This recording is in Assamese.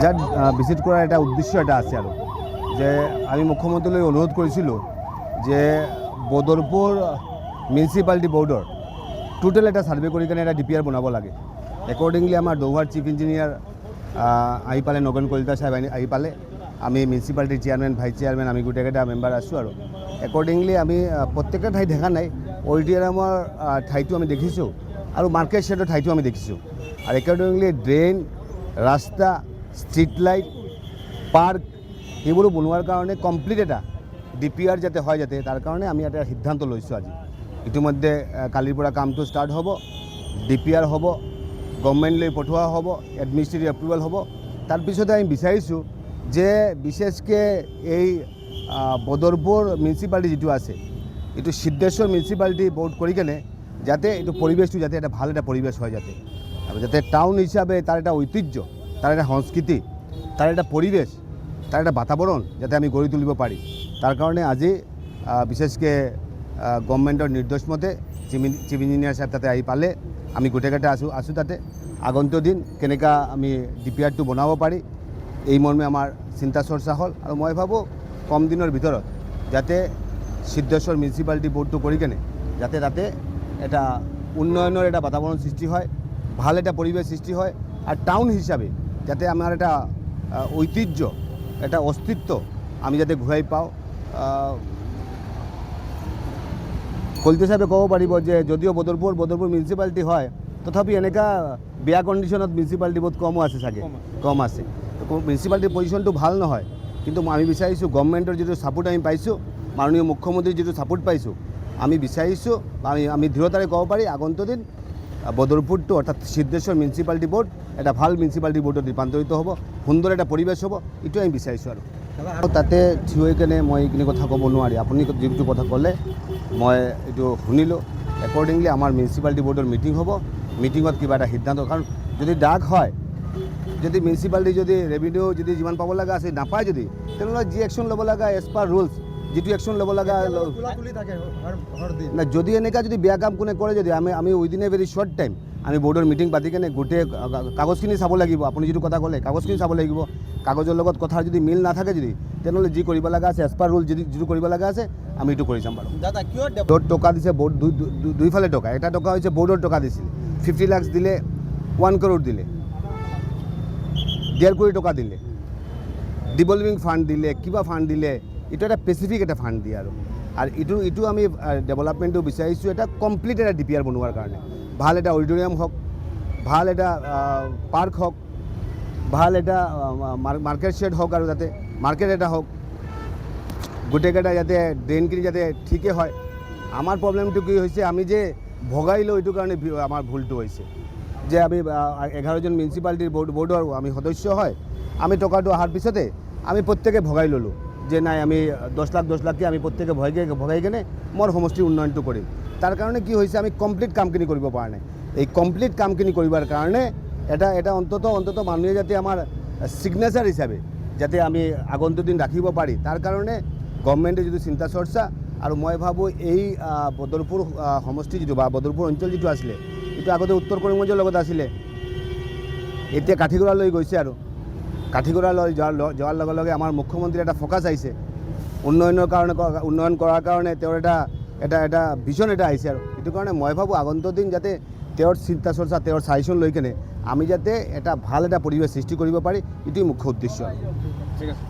বাজার ভিজিট করার একটা উদ্দেশ্য এটা আছে আর যে আমি মুখ্যমন্ত্রীলৈ অনুরোধ করেছিলো যে বদরপুর মিউনিসিপালিটি বোর্ডর টোটাল একটা সার্ভে করে কেনে একটা ডিপিআর বনাব লাগে। একর্ডিংলি আমার দৌহার চিফ ইঞ্জিনিয়ার আহি পালে নগেন কলিতা সাহেব আহি পালে আমি মিউনিসিপালিটির চেয়ারম্যান ভাইস চেয়ারম্যান আমি গোটেইকেইটা মেম্বাৰ আছোঁ আৰু একৰ্ডিংলি আমি প্ৰত্যেকটা ঠাই দেখা নাই অডিটৰিয়ামৰ ঠাইটো আমি দেখিছোঁ আৰু মাৰ্কেট শ্বেডৰ ঠাইটো আমি দেখিছোঁ আৰু একৰ্ডিংলি ড্ৰেইন ৰাস্তা ষ্ট্ৰীট লাইট পাৰ্ক এইবোৰো বনোৱাৰ কাৰণে কমপ্লিট এটা ডিপিআৰ যাতে হয় যাতে তাৰ কাৰণে আমি এটা সিদ্ধান্ত লৈছোঁ আজি। ইতিমধ্যে কালিৰ পৰা কামটো ষ্টাৰ্ট হ'ব, ডিপিআৰ হ'ব, গভৰ্ণমেণ্টলৈ পঠোৱা হ'ব, এডমিনিষ্ট্ৰেটিভ এপ্ৰুভেল হ'ব। তাৰপিছতে আমি বিচাৰিছোঁ যে বিশেষকৈ এই বদৰপুৰ মিউনিসিপালিটি যেটো আছে এইটো সিদ্ধেশ্বৰ মিউনিসিপালিটি বোৰ্ড কৰি কেনে যাতে এইটো পৰিৱেশটো যাতে এটা ভাল এটা পৰিৱেশ হয় যাতে আৰু যাতে টাউন হিচাপে তাৰ এটা ঐতিহ্য, তাৰ এটা সংস্কৃতি, তাৰ এটা পৰিৱেশ, তাৰ এটা বাতাবৰণ যাতে আমি গঢ়ি তুলিব পাৰি তাৰ কাৰণে আজি বিশেষকৈ গভৰ্ণমেণ্টৰ নিৰ্দেশ মতে চিফ ইঞ্জিনিয়াৰ সাহেব তাতে আহি পালে আমি গোটেইকেইটা আছোঁ তাতে আগন্তুক দিন কেনেকৈ আমি ডিপিআৰটো বনাব পাৰি এই মৰ্মে আমাৰ চিন্তা চৰ্চা হ'ল আৰু মই ভাবোঁ কম দিনৰ ভিতৰত যাতে সিদ্ধেশ্বৰ মিউনিসিপালিটি বোৰ্ডটো কৰি কেনে যাতে তাতে এটা উন্নয়নৰ এটা বাতাবৰণ সৃষ্টি হয়, ভাল এটা পৰিৱেশ সৃষ্টি হয় আৰু টাউন হিচাপে যাতে আমাৰ এটা ঐতিহ্য, এটা অস্তিত্ব আমি যাতে ঘূৰাই পাওঁ। কলিতা সাহেবে ক'ব পাৰিব যে যদিও বদৰপুৰ মিউনিসিপালিটি হয় তথাপি এনেকুৱা বেয়া কণ্ডিশ্যনত মিউনিসিপালিটি বহুত কমো আছে চাগে, কম আছে। মিউনিসিপালিটিৰ পজিশ্যনটো ভাল নহয় কিন্তু আমি বিচাৰিছোঁ গভৰ্ণমেণ্টৰ যিটো ছাপোৰ্ট আমি পাইছোঁ, মাননীয় মুখ্যমন্ত্ৰীৰ যিটো ছাপোৰ্ট পাইছোঁ আমি বিচাৰিছোঁ আমি দৃঢ়তাৰে ক'ব পাৰি আগন্তুক দিন বদৰপুৰটো অৰ্থাৎ সিদ্ধেশ্বৰ মিউনিসিপালিটি বোৰ্ড এটা ভাল মিউনিসিপালিটি বোৰ্ডত ৰূপান্তৰিত হ'ব, সুন্দৰ এটা পৰিৱেশ হ'ব, এইটোৱে আমি বিচাৰিছোঁ। আৰু তাতে থিয় হৈ কেনে মই এইখিনি কথা ক'ব নোৱাৰি, আপুনি যিটো কথা ক'লে মই এইটো শুনিলোঁ। একৰ্ডিংলি আমাৰ মিউনিসিপালিটি বোৰ্ডৰ মিটিং হ'ব, মিটিঙত কিবা এটা সিদ্ধান্ত, কাৰণ যদি ডাক হয় যদি মিউনিসিপালিটি যদি ৰেভিনিউ যদি যিমান পাব লগা আছে নাপায় যদি তেনেহ'লে যি একশ্যন ল'ব লগা এজ পাৰ ৰুলছ যিটো একশ্যন ল'ব লগা না যদি এনেকুৱা যদি বেয়া কাম কোনে কৰে যদি আমি within a very short time আমি বোৰ্ডৰ মিটিং পাতি কেনে গোটেই কাগজখিনি চাব লাগিব। আপুনি যিটো কথা ক'লে কাগজখিনি চাব লাগিব, কাগজৰ লগত কথাৰ যদি মিল নাথাকে যদি তেনেহ'লে যি কৰিব লগা আছে এজ পাৰ ৰুল যিটো কৰিব লগা আছে আমি এইটো কৰি যাম বাৰু। দাদা কিয় টকা দিছে বোৰ্ড দুইফালে টকা, এটা টকা হৈছে বোৰ্ডৰ টকা দিছিল 50 লাখ দিলে, 1 crore দিলে, 1.5 কোটি টকা দিলে, ডিভলভিং ফাণ্ড দিলে, কিবা ফাণ্ড দিলে, এইটো এটা স্পেচিফিক এটা ফাণ্ড দিয়ে আৰু এইটো আমি ডেভেলপমেণ্টটো বিচাৰিছোঁ এটা কমপ্লিট এটা ডিপিআৰ বনোৱাৰ কাৰণে। ভাল এটা অডিটৰিয়াম হওক, ভাল এটা পাৰ্ক হওক, ভাল এটা মাৰ্কেট শ্বেড হওক আৰু যাতে মাৰ্কেট এটা হওক, গোটেইকেইটা যাতে ড্ৰেইনখিনি যাতে ঠিকে হয়। আমাৰ প্ৰব্লেমটো কি হৈছে আমি যে ভগাই লওঁ এইটো কাৰণে আমাৰ ভুলটো হৈছে যে আমি 11জন মিউনিসিপালিটিৰ বোৰ্ডৰ আমি সদস্য হয়, আমি টকাটো অহাৰ পিছতে আমি প্ৰত্যেকে ভগাই ল'লোঁ যে নাই আমি 10 লাখকৈ আমি প্ৰত্যেকে ভগাই কেনে মোৰ সমষ্টিৰ উন্নয়নটো কৰিম। তাৰ কাৰণে কি হৈছে আমি কমপ্লিট কামখিনি কৰিব পৰা নাই। এই কমপ্লিট কামখিনি কৰিবৰ কাৰণে এটা অন্তত মানুহে যাতে আমাৰ ছিগনেচাৰ হিচাপে যাতে আমি আগন্তুক দিন ৰাখিব পাৰি তাৰ কাৰণে গভৰ্ণমেণ্টে যিটো চিন্তা চৰ্চা আৰু মই ভাবোঁ এই বদৰপুৰ সমষ্টি যিটো বা বদৰপুৰ অঞ্চল যিটো আছিলে এইটো আগতে উত্তৰ কৰিমগঞ্জৰ লগত আছিলে, এতিয়া কাঠিগড়ালৈ গৈছে আৰু কাঠিগড়ালৈ যোৱাৰ লগে লগে আমাৰ মুখ্যমন্ত্ৰীৰ এটা ফ'কাছ আহিছে উন্নয়ন কৰাৰ কাৰণে তেওঁৰ এটা ভিজন এটা আহিছে আৰু এইটো কাৰণে মই ভাবোঁ আগন্তুক দিন যাতে তেওঁৰ চিন্তা চৰ্চা তেওঁৰ ছাজেশ্যন লৈ কেনে আমি যাতে এটা ভাল এটা পৰিৱেশ সৃষ্টি কৰিব পাৰি এইটোৱে মুখ্য উদ্দেশ্য। ঠিক আছে।